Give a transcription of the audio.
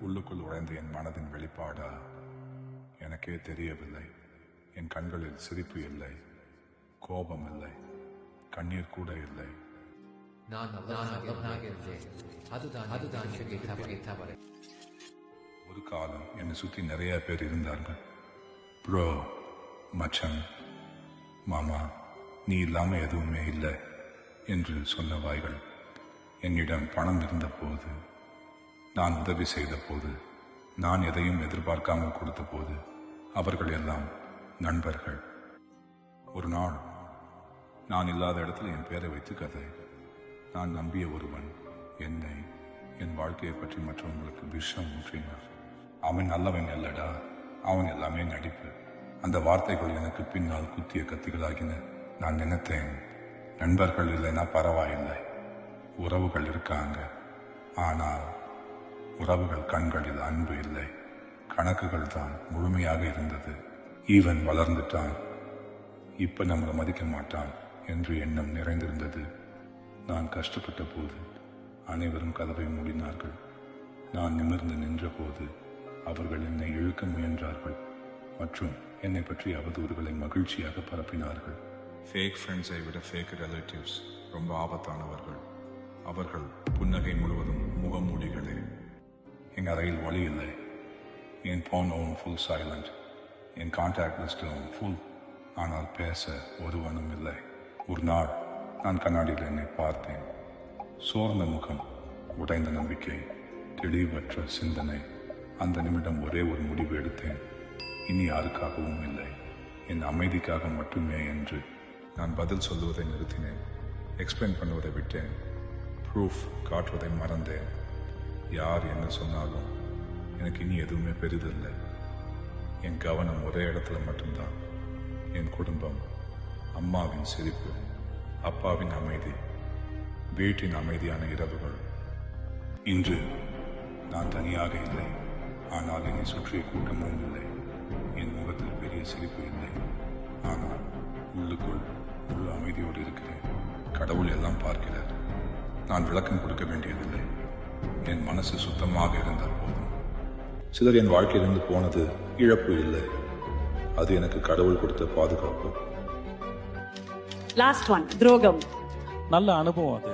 உள்ளுக்குள் உழைந்த என் மனதின் வெளிப்பாடா எனக்கே தெரியவில்லை. என் கண்களில் சிரிப்பு இல்லை, கோபம் இல்லை, கண்ணீர் கூட இல்லை. ஒரு காலம் என்னை சுற்றி நிறைய பேர் இருந்தார்கள். ப்ரோ, மச்சான், மாமா, நீ இல்லாம எதுவுமே இல்லை என்று சொன்ன வாய்கள். என்னிடம் பணம் இருந்த போது, நான் உதவி செய்த போது, நான் எதையும் எதிர்பார்க்காமல் கொடுத்த போது அவர்கள் எல்லாம் நண்பர்கள். ஒரு நாள் நான் இல்லாத இடத்துல என் பேரை வைத்து கதை. நான் நம்பிய ஒருவன் என்னை, என் வாழ்க்கையை பற்றி மற்றவங்களுக்கு விஷம் ஊற்றினார். அவன் நல்லவன் இல்லடா, அவன் எல்லாமே நடிப்பு. அந்த வார்த்தைகள் எனக்கு பின்னால் குத்திய கத்திகளாகின. நான் நினைத்தேன், நண்பர்கள் இல்லைன்னா பரவாயில்லை, உறவுகள் இருக்காங்க. ஆனால் உறவுகள் கண்களில் அன்பு இல்லை, கணக்குகள் தான் முழுமையாக இருந்தது. ஈவன் வளர்ந்துட்டான், இப்ப நம்மளை மதிக்க மாட்டான் என்று எண்ணம் நிறைந்திருந்தது. நான் கஷ்டப்பட்ட போது அனைவரும் கதவை மூடினார்கள். நான் நிமிர்ந்து நின்ற போது அவர்கள் என்னை இழுக்க முயன்றார்கள் மற்றும் என்னை பற்றி அவதூறுகளை மகிழ்ச்சியாக பரப்பினார்கள். ஃபேக் ஃப்ரெண்ட்ஸை விட ஃபேக் ரிலேட்டிவ்ஸ் ரொம்ப ஆபத்தானவர்கள். அவர்கள் புன்னகை முழுவதும் முகமூடிகளே. என் அறையில் ஒளி இல்லை, என் ஃபோன் ஃபுல் சைலண்ட், என் கான்டாக்ட் லிஸ்டும் ஃபுல். ஆனால் பேச ஒருவனும் இல்லை. ஒரு நாள் நான் கண்ணாடியில் என்னை பார்த்தேன். சோர்ந்த முகம், உடைந்த நம்பிக்கை, தெளிவற்ற சிந்தனை. அந்த நிமிடம் ஒரே ஒரு முடிவு எடுத்தேன். இனி யாருக்காகவும் இல்லை, என் அமைதிக்காக மட்டுமே என்று. நான் பதில் சொல்லுவதை நிறுத்தினேன், எக்ஸ்பிளைன் பண்ணுவதை விட்டேன், ப்ரூஃப் காட்டுவதை மறந்தேன். யார் என்ன சொன்னாலும் எனக்கு இனி எதுவுமே பெரிதில்லை. என் கவனம் ஒரே இடத்துல மட்டும்தான். என் குடும்பம், அம்மாவின் சிரிப்பு, அப்பாவின் அமைதி, வீட்டின் அமைதியான இரவுகள். இன்று நான் தனியாக இல்லை, ஆனால் என்னை சுற்றிய கூட்டமும் இல்லை. என் முகத்தில் பெரிய சிரிப்பு இல்லை, ஆனால் உள்ளுக்குள் முழு அமைதியோடு இருக்கிறேன். கடவுள் எல்லாம் பார்க்கிறார். நான் விளக்கம் கொடுக்க வேண்டியதில்லை. என் மனசு சுத்தமாக இருந்தால் போதும். சிலர் என் வாழ்க்கையிலிருந்து போனது இழப்பு இல்லை, அது எனக்கு கடவுள் கொடுத்த பாதுகாப்பு. லாஸ்ட் ஒன், துரோகம். நல்ல அனுபவம் அது.